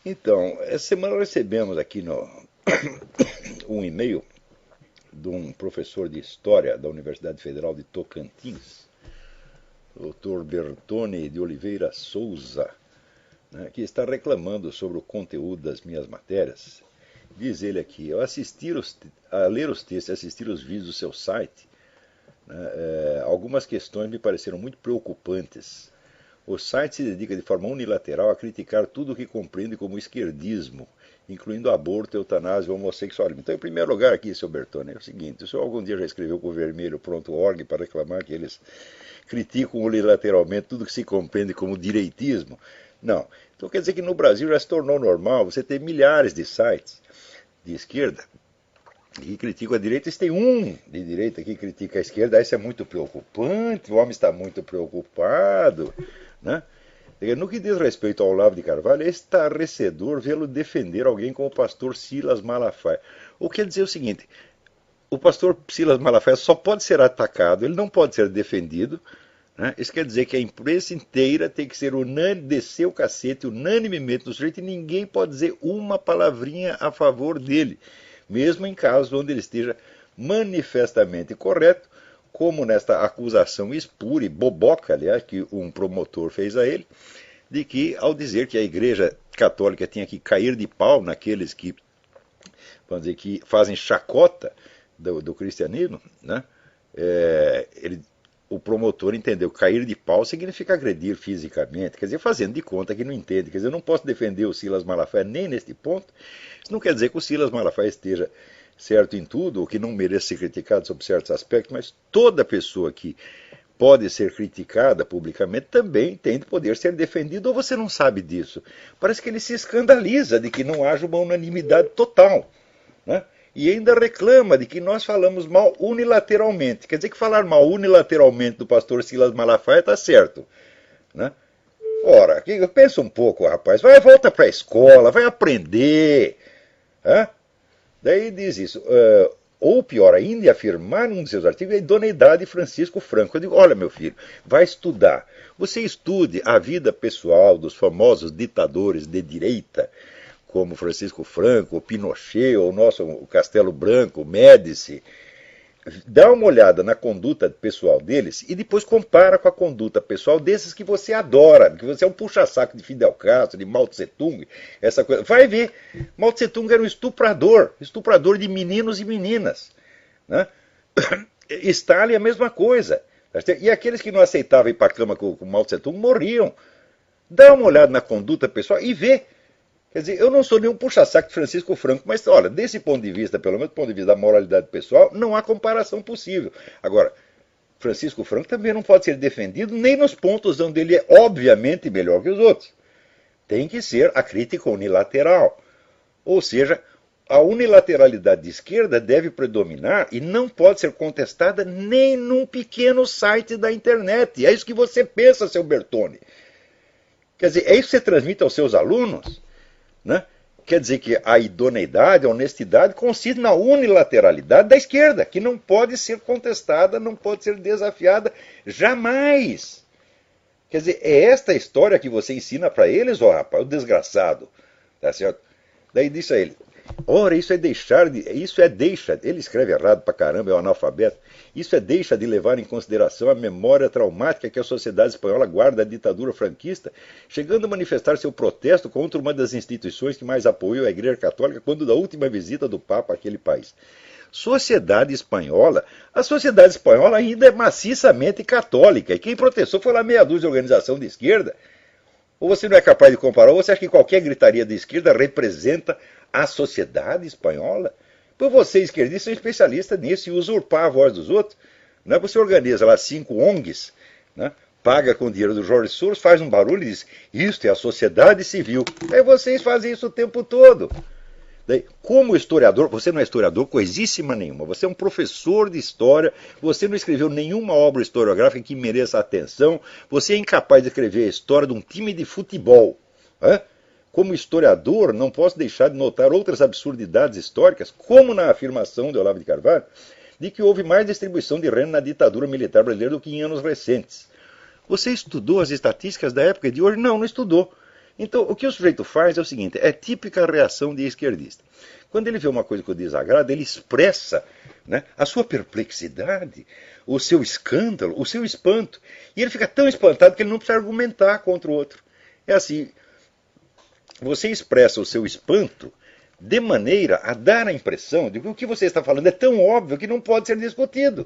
Então, essa semana recebemos aqui um e-mail de um professor de História da Universidade Federal de Tocantins, Dr. Bertone de Oliveira Souza, né, que está reclamando sobre o conteúdo das minhas matérias. Diz ele aqui, a ler os textos e assistir os vídeos do seu site, né, algumas questões me pareceram muito preocupantes. O site se dedica de forma unilateral a criticar tudo o que compreende como esquerdismo, incluindo aborto, eutanásia e homossexualismo. Então, em primeiro lugar aqui, seu Bertone, é o seguinte, o senhor algum dia já escreveu com o vermelho.org para reclamar que eles criticam unilateralmente tudo que se compreende como direitismo? Não. Então quer dizer que no Brasil já se tornou normal você ter milhares de sites de esquerda que criticam a direita. Tem um de direita que critica a esquerda, isso é muito preocupante, o homem está muito preocupado, né? No que diz respeito ao Olavo de Carvalho, é estarrecedor vê-lo defender alguém como o pastor Silas Malafaia. O que quer dizer o seguinte, o pastor Silas Malafaia só pode ser atacado, ele não pode ser defendido, né? Isso quer dizer que a imprensa inteira tem que ser unânime, descer o cacete unanimemente no sujeito e ninguém pode dizer uma palavrinha a favor dele, mesmo em casos onde ele esteja manifestamente correto, como nesta acusação espúria e boboca, aliás, que um promotor fez a ele, de que, ao dizer que a Igreja Católica tinha que cair de pau naqueles que, vamos dizer, que fazem chacota do cristianismo, né? O promotor entendeu que cair de pau significa agredir fisicamente, quer dizer, fazendo de conta que não entende. Quer dizer, eu não posso defender o Silas Malafaia nem neste ponto. Isso não quer dizer que o Silas Malafaia esteja certo em tudo, ou que não mereça ser criticado sobre certos aspectos, mas toda pessoa que pode ser criticada publicamente também tem de poder ser defendido, ou você não sabe disso? Parece que ele se escandaliza de que não haja uma unanimidade total, né? E ainda reclama de que nós falamos mal unilateralmente. Quer dizer que falar mal unilateralmente do pastor Silas Malafaia está certo, né? Ora, pensa um pouco, rapaz. Volta para a escola, vai aprender. Hein? Daí diz isso. Ou pior ainda, afirmar num de seus artigos a idoneidade de Francisco Franco. Eu digo, olha, meu filho, vai estudar. Você estude a vida pessoal dos famosos ditadores de direita, como Francisco Franco, o Pinochet, ou o Castelo Branco, o Médici. Dá uma olhada na conduta pessoal deles e depois compara com a conduta pessoal desses que você adora, que você é um puxa-saco de Fidel Castro, de Mao Tse Tung, essa coisa. Vai ver, Mao Tse Tung era um estuprador de meninos e meninas, né? Stalin a mesma coisa. E aqueles que não aceitavam ir para a cama com Mao Tse Tung morriam. Dá uma olhada na conduta pessoal e vê. Quer dizer, eu não sou nenhum puxa-saco de Francisco Franco, mas, olha, desse ponto de vista, pelo menos do ponto de vista da moralidade pessoal, não há comparação possível. Agora, Francisco Franco também não pode ser defendido nem nos pontos onde ele é obviamente melhor que os outros. Tem que ser a crítica unilateral. Ou seja, a unilateralidade de esquerda deve predominar e não pode ser contestada nem num pequeno site da internet. É isso que você pensa, seu Bertone. Quer dizer, é isso que você transmite aos seus alunos? Né? Quer dizer que a idoneidade, a honestidade consiste na unilateralidade da esquerda, que não pode ser contestada, não pode ser desafiada jamais. Quer dizer, é esta história que você ensina para eles, ó rapaz, o desgraçado. Tá certo? Daí disse a ele, ora, isso é deixa, ele escreve errado pra caramba, é um analfabeto, isso é deixa de levar em consideração a memória traumática que a sociedade espanhola guarda da ditadura franquista, chegando a manifestar seu protesto contra uma das instituições que mais apoiou a Igreja Católica quando da última visita do Papa àquele país. A sociedade espanhola ainda é maciçamente católica, e quem protestou foi lá meia dúzia de organização de esquerda. Ou você não é capaz de comparar, ou você acha que qualquer gritaria de esquerda representa a sociedade espanhola? Pois você, esquerdista, é um especialista nisso, e usurpar a voz dos outros. Não é? Você organiza lá 5 ONGs, né? Paga com o dinheiro do Jorge Soros, faz um barulho e diz, isto é a sociedade civil. Aí vocês fazem isso o tempo todo. Daí, como historiador, você não é historiador coisíssima nenhuma, você é um professor de história, você não escreveu nenhuma obra historiográfica que mereça atenção, você é incapaz de escrever a história de um time de futebol. Né? Como historiador, não posso deixar de notar outras absurdidades históricas, como na afirmação de Olavo de Carvalho, de que houve mais distribuição de renda na ditadura militar brasileira do que em anos recentes. Você estudou as estatísticas da época e de hoje? Não, não estudou. Então, o que o sujeito faz é o seguinte, é típica reação de esquerdista. Quando ele vê uma coisa que o desagrada, ele expressa, né, a sua perplexidade, o seu escândalo, o seu espanto. E ele fica tão espantado que ele não precisa argumentar contra o outro. É assim, você expressa o seu espanto de maneira a dar a impressão de que o que você está falando é tão óbvio que não pode ser discutido.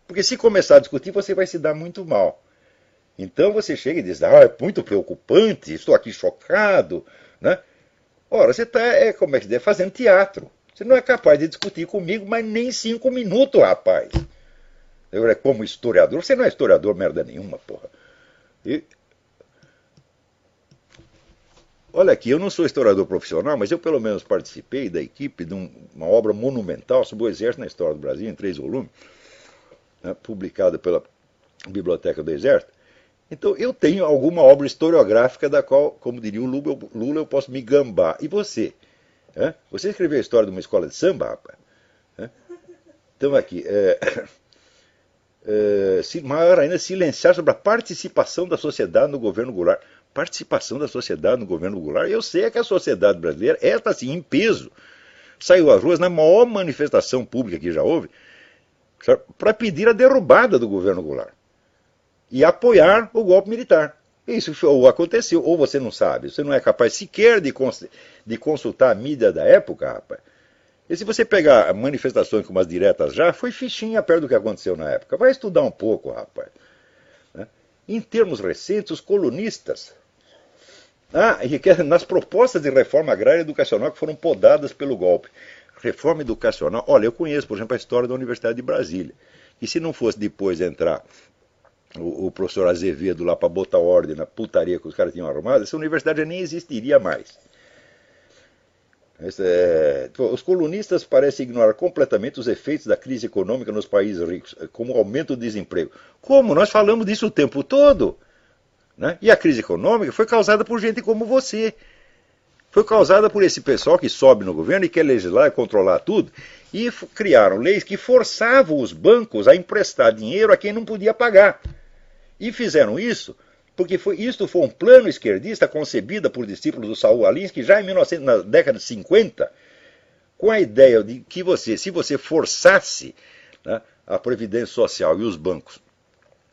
Porque se começar a discutir, você vai se dar muito mal. Então você chega e diz, é muito preocupante, estou aqui chocado, né? Ora, você está, como é que diz, fazendo teatro. Você não é capaz de discutir comigo, mas nem 5 minutos, rapaz. Eu, como historiador, você não é historiador merda nenhuma, porra. E, olha aqui, eu não sou historiador profissional, mas eu pelo menos participei da equipe de uma obra monumental sobre o Exército na História do Brasil, em 3 volumes, né, publicada pela Biblioteca do Exército. Então eu tenho alguma obra historiográfica da qual, como diria o Lula, eu posso me gambar. E você? Você escreveu a história de uma escola de samba, rapaz? Então aqui, maior ainda, silenciar sobre a participação da sociedade no governo Goulart. Participação da sociedade no governo Goulart? Eu sei que a sociedade brasileira, esta assim, em peso, saiu às ruas na maior manifestação pública que já houve, para pedir a derrubada do governo Goulart e apoiar o golpe militar. Isso aconteceu, ou você não sabe, você não é capaz sequer de consultar a mídia da época, rapaz. E se você pegar manifestações como as diretas já, foi fichinha perto do que aconteceu na época. Vai estudar um pouco, rapaz. Em termos recentes, os colunistas, nas propostas de reforma agrária e educacional que foram podadas pelo golpe. Reforma educacional, olha, eu conheço, por exemplo, a história da Universidade de Brasília. E se não fosse depois entrar o professor Azevedo lá para botar ordem na putaria que os caras tinham arrumado, essa universidade já nem existiria mais. Os colunistas parecem ignorar completamente os efeitos da crise econômica nos países ricos, como o aumento do desemprego. Como? Nós falamos disso o tempo todo. Né? E a crise econômica foi causada por gente como você. Foi causada por esse pessoal que sobe no governo e quer legislar e controlar tudo. E criaram leis que forçavam os bancos a emprestar dinheiro a quem não podia pagar. E fizeram isso porque isto foi um plano esquerdista concebido por discípulos do Saul Alinsky já na década de 50, com a ideia de que se você forçasse, né, a Previdência Social e os bancos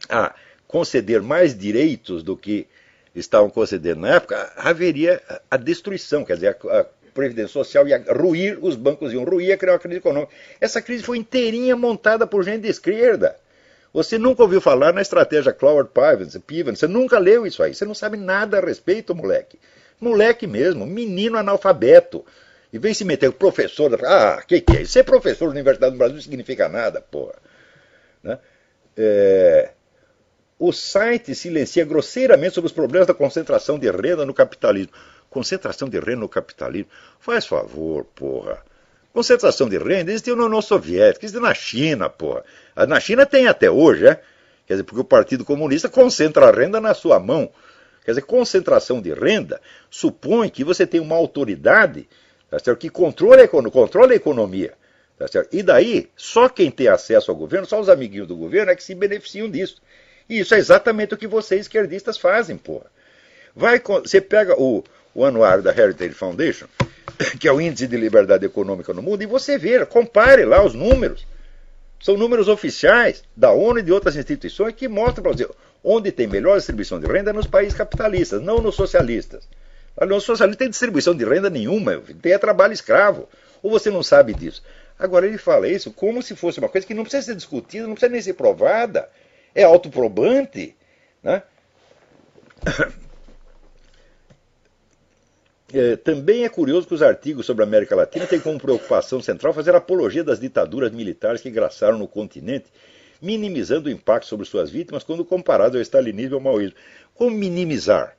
a conceder mais direitos do que estavam concedendo na época, haveria a destruição, quer dizer, a Previdência Social ia ruir, os bancos iam ruir, ia criar uma crise econômica. Essa crise foi inteirinha montada por gente de esquerda. Você nunca ouviu falar na estratégia Cloward Piven, você nunca leu isso aí, você não sabe nada a respeito, moleque. Moleque mesmo, menino analfabeto. E vem se meter com professor, que é isso? Ser professor da Universidade do Brasil não significa nada, porra. Né? O site silencia grosseiramente sobre os problemas da concentração de renda no capitalismo. Concentração de renda no capitalismo? Faz favor, porra. Concentração de renda existiu na União Soviética, existiu na China, porra. Na China tem até hoje, Quer dizer, porque o Partido Comunista concentra a renda na sua mão. Quer dizer, concentração de renda supõe que você tem uma autoridade, tá certo, que controla a economia. Tá certo? E daí, só quem tem acesso ao governo, só os amiguinhos do governo é que se beneficiam disso. E isso é exatamente o que vocês esquerdistas fazem, porra. Você pega o anuário da Heritage Foundation, que é o Índice de Liberdade Econômica no Mundo, e você veja, compare lá os números. São números oficiais da ONU e de outras instituições que mostram para você onde tem melhor distribuição de renda é nos países capitalistas, não nos socialistas. Nos socialistas tem distribuição de renda nenhuma, tem trabalho escravo. Ou você não sabe disso? Agora ele fala isso como se fosse uma coisa que não precisa ser discutida, não precisa nem ser provada. É autoprobante, né? Também é curioso que os artigos sobre a América Latina têm como preocupação central fazer apologia das ditaduras militares que graçaram no continente, minimizando o impacto sobre suas vítimas quando comparado ao stalinismo e ao maoísmo. Como minimizar?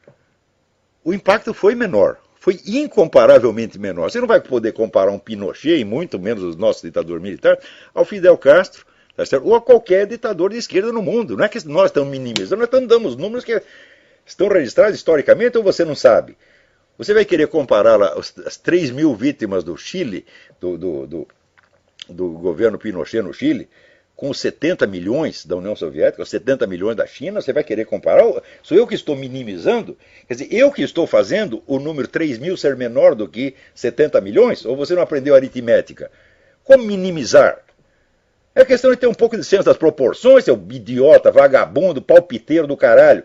O impacto foi menor, foi incomparavelmente menor. Você não vai poder comparar um Pinochet, e muito menos os nossos ditadores militares, ao Fidel Castro, tá certo? Ou a qualquer ditador de esquerda no mundo. Não é que nós estamos minimizando, nós estamos dando os números que estão registrados historicamente ou você não sabe? Você vai querer comparar as 3 mil vítimas do Chile, do governo Pinochet no Chile, com os 70 milhões da União Soviética, os 70 milhões da China, você vai querer comparar? Sou eu que estou minimizando? Quer dizer, eu que estou fazendo o número 3.000 ser menor do que 70 milhões? Ou você não aprendeu aritmética? Como minimizar? É questão de ter um pouco de senso das proporções, seu idiota, vagabundo, palpiteiro do caralho.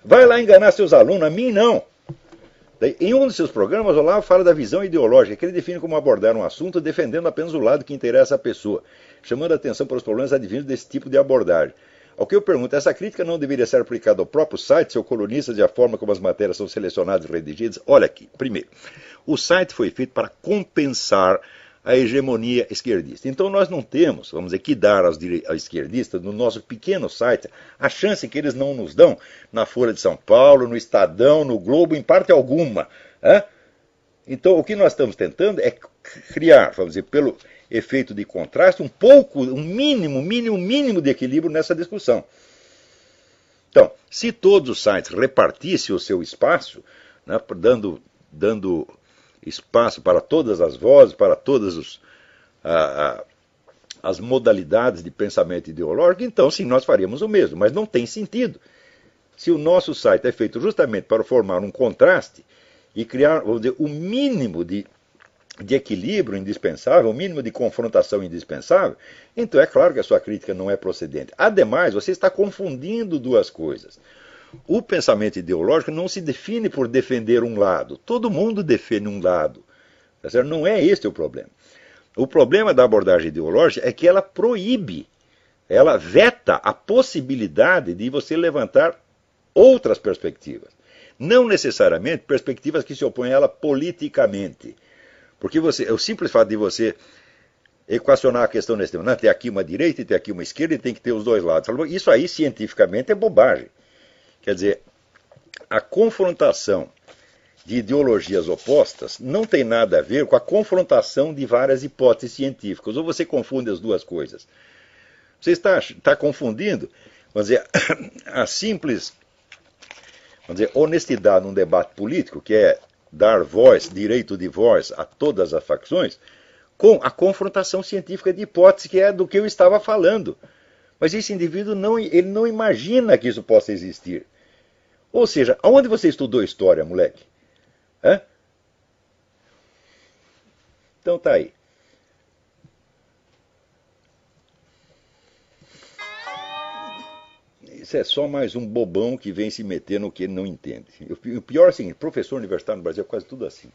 Vai lá enganar seus alunos, a mim não. Em um dos seus programas, o Olavo fala da visão ideológica, que ele define como abordar um assunto defendendo apenas o lado que interessa à pessoa, chamando a atenção para os problemas advindos desse tipo de abordagem. Ao que eu pergunto, essa crítica não deveria ser aplicada ao próprio site, seu colunista, e a forma como as matérias são selecionadas e redigidas? Olha aqui, primeiro, o site foi feito para compensar a hegemonia esquerdista. Então nós não temos, vamos dizer, que dar aos esquerdistas, no nosso pequeno site, a chance que eles não nos dão na Folha de São Paulo, no Estadão, no Globo, em parte alguma. Então o que nós estamos tentando é criar, vamos dizer, pelo efeito de contraste, um pouco, um mínimo de equilíbrio nessa discussão. Então, se todos os sites repartissem o seu espaço, né, dando espaço para todas as vozes, para todas as modalidades de pensamento ideológico, então sim, nós faríamos o mesmo, mas não tem sentido. Se o nosso site é feito justamente para formar um contraste e criar, vamos dizer, o mínimo de equilíbrio indispensável, o mínimo de confrontação indispensável, então é claro que a sua crítica não é procedente. Ademais, você está confundindo duas coisas. O pensamento ideológico não se define por defender um lado. Todo mundo defende um lado. Tá certo? Não é este o problema. O problema da abordagem ideológica é que ela proíbe, ela veta a possibilidade de você levantar outras perspectivas. Não necessariamente perspectivas que se opõem a ela politicamente. Porque o simples fato de você equacionar a questão nesse tema, não, tem aqui uma direita e tem aqui uma esquerda e tem que ter os dois lados. Isso aí, cientificamente, é bobagem. Quer dizer, a confrontação de ideologias opostas não tem nada a ver com a confrontação de várias hipóteses científicas. Ou você confunde as duas coisas. Você está confundindo, vamos dizer, a simples, vamos dizer, honestidade num debate político, que é dar voz, direito de voz a todas as facções, com a confrontação científica de hipóteses, que é do que eu estava falando. Mas esse indivíduo ele não imagina que isso possa existir. Ou seja, aonde você estudou história, moleque? Então tá aí. Isso é só mais um bobão que vem se meter no que ele não entende. O pior é o seguinte, professor universitário no Brasil é quase tudo assim.